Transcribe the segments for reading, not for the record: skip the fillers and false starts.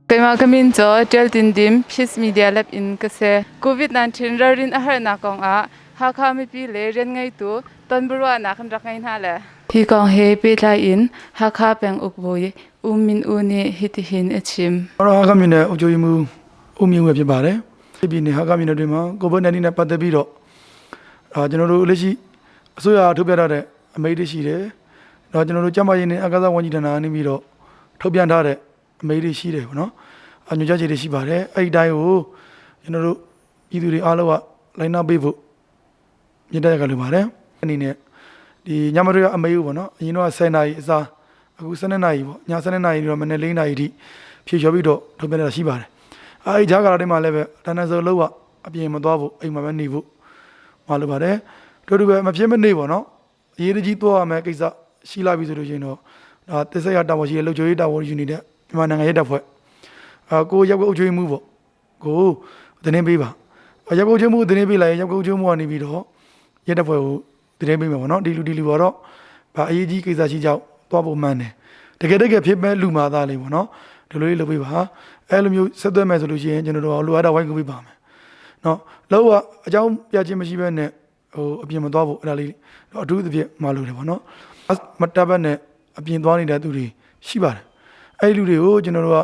Kaya kami jo tel tindim Peace Media Lab in kasi COVID-19 rin ahar na kong ha kami pili rin ngay tu tonburwa na kan rak ngay hala. Hi kong he pe la in ha ka peng ukboy umin uni hitihin achim. ဟာကမင်းနဲ့အုပ်ချုပ်ရေးမှူးဦးမြင့်ဝဲဖြစ်ပါတယ်။ပြည်နယ်ဟာကမင်းတွေမှာ COVID-19 နဲ့ပတ်သက်ပြီးတော့ကျွန်တော်တို့လက်ရှိအစိုးရထုတ်ပြန်ထားတဲ့အမိန့်တွေရှိတယ်။တော့ကျွန်တော်တို့ကျန်းမာရေးနဲ့အာကာသဝန်ကြီးဌာနကနေပြီးတော့ထုတ်ပြန်ထားတဲ့အမိန့်တွေရှိတယ်ပေါ့နော်။ညွှန်ကြားချက်တွေရှိပါတယ်။အဲ့ဒီတိုင်းကိုကျွန်တော်တို့ပြည်သူတွေအားလုံးကလိုက်နာပေးဖို့မြစ်တဲ့ကလိုပါတယ်။အနေနဲ့ဒီညမတွေကအမိန့်ကိုပေါ့နော်။အရင်တော့10နာရီအစားအခု12နာရီပေါ့ည12နာရီတော့မနေ့4နာရီထိဖြည့်လျှော်ပြီးတော့ထုတ်ပြန်တာရှိပါတယ်။အဲဒီဂျာကာလာတွေမှာလည်းပဲတန်းတန်းစိုးလောက်ကအပြင်မသွားဖို့အိမ်မှာပဲနေဖို့မလုပ်ပါတယ်။တို့တူပဲမဖြစ်မနေပေါ့နော်။အရေးကြီးသွားရမယ်ကိစ္စရှိလာပြီဆိုလို့ရှိရင်တော့ဒါတစ်ဆက်ရတာဝန်ရှိတဲ့လုံခြုံရေးတာဝန်ယူနေတဲ့မြန်မာနိုင်ငံရေးတပ်ဖွဲ့ကိုရောက်ကအုပ်ချုပ်မှုပေါ့ကိုသတင်းပေးပါ။ရောက်ကအုပ်ချုပ်မှုသတင်းပေးလိုက်ရင်ရောက်ကအုပ်ချုပ်မှုကနေပြီးတော့ရဲတပ်ဖွဲ့ကိုသတင်းပေးမယ်ပေါ့နော်။ဒီလူတော့ဗာအရေးကြီးကိစ္စရှိကြောက်သွားဖို့မှန်းတယ်။တကယ်ဖြစ်မဲ့လူမာသားလေးပေါ့နော်။ဒီလိုလေးလုပ်ပေးပါအဲ့လိုမျိုးဆက်သွယ်မယ်ဆိုလို့ရှိရင်ကျွန်တော်တို့လိုအပ်တာဝိုင်းကူပေးပါမယ်နော်လောက်ကအကြောင်းပြခြင်းမရှိဘဲနဲ့အပြင်မသွားဖို့အဲ့ဒါလေးအထူးသဖြင့်မလုပ်တယ်ပေါ့နော်မတပ်ဘက်နဲ့အပြင်သွားနေတဲ့သူတွေရှိပါတယ်အဲ့ဒီလူတွေကိုကျွန်တော်တို့က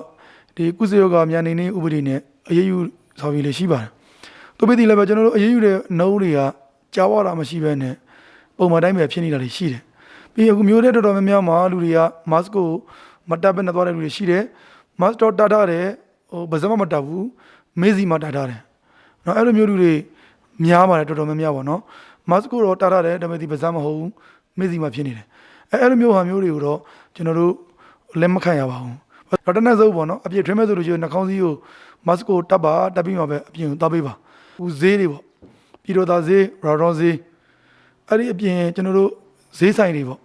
ဒီကုသယောဂမြန်နေဥပဒေနဲ့အရေးယူဆောင်ရွက်လေးရှိပါတယ်သူပြည်လည်းပဲကျွန်တော်တို့အရေးယူတဲ့နှုံးတွေကကြားဝတာမရှိဘဲနဲ့ပုံမှန်တိုင်းပဲဖြစ်နေတာတွေရှိတယ်ပြီးအခုမျိုးတဲ့တော်တော်များများမှာလူတွေကမတ်ကိုမတပ်ဘက်နဲ့သွားတဲ့လူတွေရှိတယ်မတ်တော့တာထားတယ်ဘယ်စမမတပ်ဘူးမေးစီမတာထားတယ်နော်အဲ့လိုမျိုးလူတွေများပါတယ်တော်တော်များများပေါ့နော်မတ်ကိုတော့တာထားတယ်ဒါပေမဲ့ဒီဘယ်စမဟုတ်ဘူးမေးစီမဖြစ်နေတယ်အဲ့လိုမျိုးဟာမျိုးတွေကိုတော့ကျွန်တော်တို့လက်မခံရပါဘူးတော့တနက်စုပ်ပေါ့နော်အပြည့်ထွေးမဲ့ဆိုလို့ရှိရင်နှာခေါင်းစည်းကိုမတ်ကိုတပ်ပါတပ်ပြီးမှပဲအပြင်ကိုသွားပေးပါဦးဈေးတွေပေါ့ပြည်တော်သားဈေးရာတော်ဈေးအဲ့ဒီအပြင်ကျွန်တော်တို့ဈေးဆိုင်တွေပေါ့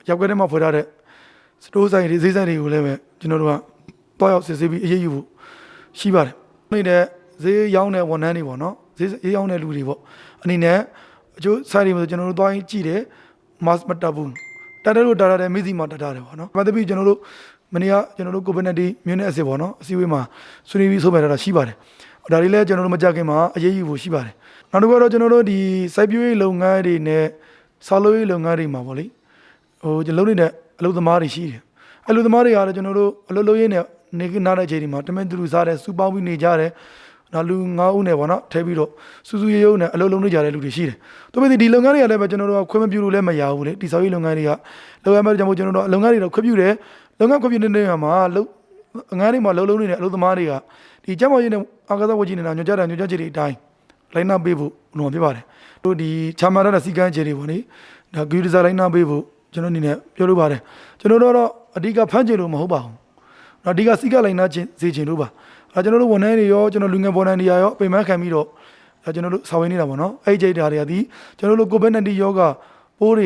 ရောက်ကြတဲ့မှာဖွေထားတဲ့စတိုးဆိုင်တွေဈေးဆိုင်တွေကိုလည်းပဲကျွန်တော်တို့ကတော့ရောက်စစ်ဆေးပြီးအရေးယူဖို့ရှိပါတယ်။နေတဲ့ဈေးရောင်းတဲ့ဝန်ထမ်းတွေပေါ့နော်။ဈေးရောင်းတဲ့လူတွေပေါ့။အနေနဲ့အကျိုးဆိုင်တွေဆိုကျွန်တော်တို့သွားရင်ကြည့်တယ်မတ်မတပ်ဘူး။တတ်တယ်လို့တာတယ်မိစီမှာတတ်တယ်ပေါ့နော်။ဘာတပိကျွန်တော်တို့မနေ့ကကျွန်တော်တို့ COVID-19 မြို့နယ်အစစ်ပေါ့နော်။အစည်းအဝေးမှာဆွေးနွေးပြီးဆုံးဖြတ်တာရှိပါတယ်။ဒါတွေလည်းကျွန်တော်တို့မကြခင်မှာအရေးယူဖို့ရှိပါတယ်။နောက်တစ်ခုကတော့ကျွန်တော်တို့ဒီစိုက်ပျိုးရေးလုပ်ငန်းတွေနဲ့ဆောက်လုပ်ရေးလုပ်ငန်းတွေမှာပေါ့လေ။ကျွန်တော်လုပ်နေတဲ့အလုပ်သမားတွေရှိတယ်။အလုပ်သမားတွေကလည်းကျွန်တော်တို့အလုပ်လုပ်ရင်းနဲ့နေကနာတဲ့ချိန်ဒီမှာတမင်တူစားတယ်စူပေါင်းပြီးနေကြတယ်နောက်လူ9ဦးနဲ့ပေါ့နော်ထဲပြီးတော့စူးစူးရုံနဲ့အလုပ်လုပ်နေကြတဲ့လူတွေရှိတယ်သူပေဒီလုပ်ငန်းတွေကလည်းပဲကျွန်တော်တို့ခွင့်မပြုလို့လည်းမရဘူးလေဒီဆောက်ရေးလုပ်ငန်းတွေကလုပ်ရမယ့်ကြောင့်ကျွန်တော်တို့လုပ်ငန်းတွေတော့ခွင့်ပြုတယ်လုပ်ငန်းခွင့်ပြုနေတဲ့နေရာမှာငန်းတွေမှာလုပ်နေတဲ့အလုပ်သမားတွေကဒီကျန်းမာရေးနဲ့အာကာသဝကြီးနေတာညွှန်ကြားချက်တွေအတိုင်းလိုင်းနာပေးဖို့လို့ဖြစ်ပါတယ်တို့ဒီချာမာရတဲ့စီကန်းခြေတွေပေါ့လေဒါဂူဒီဇာလိုင်းနာပေးဖို့ကျွန်တော်အနေနဲ့ပြောလို့ပါတယ်ကျွန်တော်တို့တော့အဓိကဖမ်းချင်လို့မဟုတ်ပါဘူးဒီကစီကလိုင်းနာချင်းစီချင်လို့ပါကျွန်တော်တို့ဝန်ထမ်းတွေရောကျွန်တော်လူငယ်ဝန်ထမ်းတွေရောပြင်ပန်းခံပြီးတော့ကျွန်တော်တို့ဆောင်ရင်းနေတာပေါ့နော်အဲ့ဒီကြိတ်တာတွေကဒီကျွန်တော်တို့ COVID-19 ရောဂါပိုးတွေ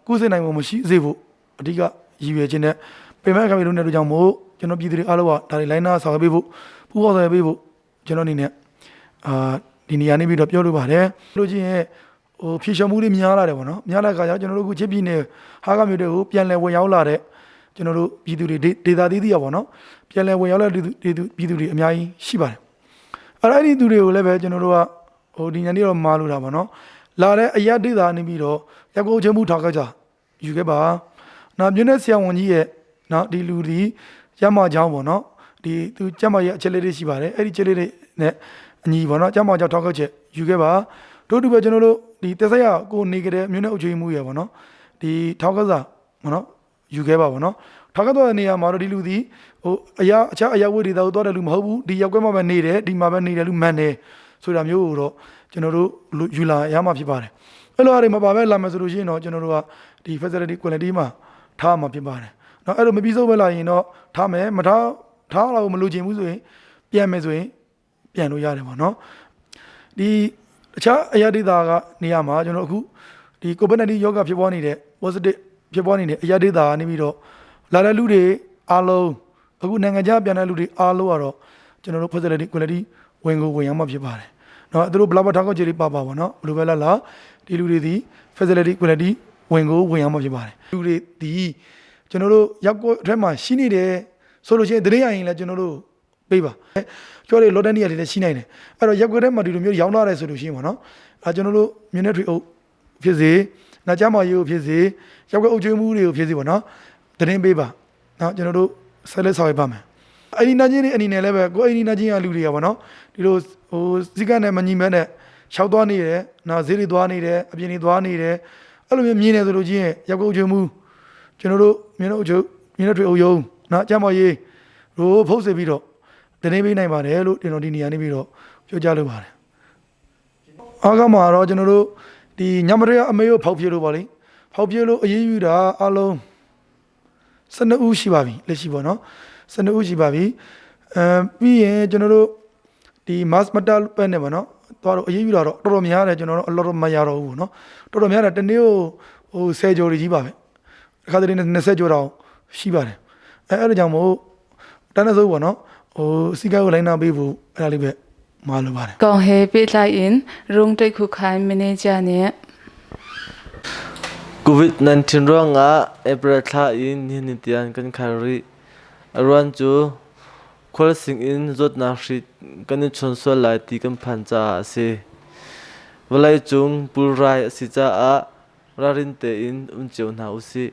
ကကုသနိုင်မှုမရှိစေဖို့အဓိကရည်ရွယ်ခြင်းနဲ့ပြင်ပန်းခံပြီးလုပ်နေတဲ့ကြောင့်မို့ကျွန်တော်ပြည်သူတွေအားလုံးကဒါတွေလိုင်းနာဆောင်ရပေးဖို့ပူးပေါင်းဆောင်ရပေးဖို့ကျွန်တော်အနေနဲ့ဒီနေရာနေပြီးတော့ပြောလိုပါတယ်လို့ချင်းဖြည့်ရှော်မှုတွေများလာတယ်ပေါ့နော်များလာခါကျကျွန်တော်တို့ခုချစ်ပြည်နယ်ဟာကမြို့တွေကိုပြန်လည်ဝင်ရောက်လာတဲ့ကျွန်တော်တို့ပြည်သူတွေဒေတာသီးသီးရပါတော့ပြန်လည်ဝင်ရောက်လာတဲ့ပြည်သူတွေအများကြီးရှိပါတယ်အဲ့ဒီသူတွေကိုလည်းပဲကျွန်တော်တို့ကဒီညနေတော့မာလို့တာပါနော်လာတဲ့အရာဒေတာနေပြီးတော့ရပ်ကွက်ချင်းမှုထောက်ကြယူခဲ့ပါနောက်မြို့နယ်ဆရာဝန်ကြီးရဲ့နော်ဒီလူဒီရမချောင်းပေါ့နော်ဒီသူကျမရဲ့အချက်လေးတွေရှိပါတယ်အဲ့ဒီချက်လေးတွေနဲ့အညီပေါ့နော်ကျမချောင်းထောက်ချက်ယူခဲ့ပါတို့တူပဲကျွန်တော်တို့ဒီတက်ဆက်ရကိုနေကြတဲ့မြို့နယ်အုပ်ချုပ်မှုရပေါ့နော်ဒီထောက်ကစားပေါ့နော်ယူခဲ့ပါဗောနော်ထောက်ကတော့နေရာမှာတော့ဒီလူဒီအခြားအရာဝိဒေတာကိုသွားတယ်လူမဟုတ်ဘူးဒီရောက်ကွဲမှာပဲနေတယ်ဒီမှာပဲနေတယ်လူမှန်တယ်ဆိုတာမျိုးကိုတော့ကျွန်တော်တို့ယူလာရမှာဖြစ်ပါတယ်အဲ့လိုအရာမပါပဲလာမယ်ဆိုလို့ရှိရင်တော့ကျွန်တော်တို့ကဒီ facility quality မှာထားမှာဖြစ်ပါတယ်เนาะအဲ့လိုမပြီးဆုံးပဲလာရင်တော့ထားမယ်မထားတော့မလိုချင်ဘူးဆိုရင်ပြန်မယ်ဆိုရင်ပြန်လို့ရတယ်ဗောနော်ဒီအခြားအရာဒေတာကနေရာမှာကျွန်တော်အခုဒီ COVID-19 ယောဂဖြစ်ပွားနေတဲ့ positive ဖြစ်ပွားနေတဲ့အရာဒေတာကနေပြီးတော့လာတဲ့လူတွေအားလုံးအခုနိုင်ငံခြားပြန်တဲ့လူတွေအားလုံးကတော့ကျွန်တော်တို့ facility quality ဝင်ရမှာဖြစ်ပါတယ်เนาะသူတို့ဘလာဘထောက်ကြလေးပါပါเนาะဘယ်လိုပဲလာဒီလူတွေဒီ facility quality ဝင်ရမှာဖြစ်ပါတယ်လူတွေဒီကျွန်တော်တို့ရောက်အထက်မှာရှိနေတယ်ဆိုလို့ရှိရင်တရေရရင်လည်းကျွန်တော်တို့ ပေးပါကျော်တွေလော်တဲ့နေရာတွေလည်းရှိနိုင်တယ်အဲ့တော့ရက်ွက်ထဲမှာဒီလိုမျိုးရောင်းလာတယ်ဆိုလို့ရှိရင်ပေါ့နော်ကျွန်တော်တို့မြင်းနဲ့ထွေအုပ်ဖြစ်စေနာကြမရေးကိုဖြစ်စေရက်ွက်အုပ်ကျွေးမှုတွေကိုဖြစ်စေပေါ့နော်သတင်းပေးပါနော်ကျွန်တော်တို့ဆက်လက်ဆောင်ရွက်ပါမယ်အဲ့ဒီနာချင်းတွေအနေနဲ့လည်းပဲကိုအဲ့ဒီနာချင်းရလူတွေကပေါ့နော်ဒီလိုဟိုစီကနဲ့မညီမဲနဲ့ရှောက်သွားနေတယ်နော်ဈေးတွေသွားနေတယ်အပြင်တွေသွားနေတယ်အဲ့လိုမျိုးမြင်နေသလိုချင်းရက်ွက်အုပ်ကျွေးမှုကျွန်တော်တို့မြင်းတို့အုပ်ချုပ်မြင်းတို့ထွေအုပ်ယုံနော်ကြမရေးတို့ဖုတ်စေပြီးတော့တင်းပေးနိုင်ပါတယ်လို့ကျွန်တော်ဒီနေရာနေပြီးတော့ပြောကြားလိုပါတယ်အားကမှာတော့ကျွန်တော်တို့ဒီညမရအမေကိုဖောက်ပြလို့ပါလိဖောက်ပြလို့အရေးယူတာအလုံး12ဦးရှိပါပြီလက်ရှိပေါ့နော်12ဦးရှိပါပြီပြီးရင်ကျွန်တော်တို့ဒီ mass metal ပဲနဲ့ပေါ့နော်သွားတော့အရေးယူတာတော့တော်တော်များတယ်ကျွန်တော်တို့အလောတော့မရတော့ဘူးပေါ့နော်တော်တော်များတယ်တနေ့ကိုဟို10ကြော်ကြီးပါပဲတစ်ခါတည်းနဲ့20ကြော်တော့ရှိပါတယ်အဲ့ဒါကြောင့်မို့တန်းတဲ့စိုးပေါ့နော်ဟိုစီကာကိုလိုင်းနာပေးဖို့အဲ့ဒါလေးပဲမလိုပါတယ် Kong he pe lai in rung tai khu khai manager ne COVID-19 ronga April tha in hinitian kan khari aruan chu khol sing in zot na hrit kan chon so lai ti kan phan cha ase walai chung pulrai si cha a rarin te in cheu na usi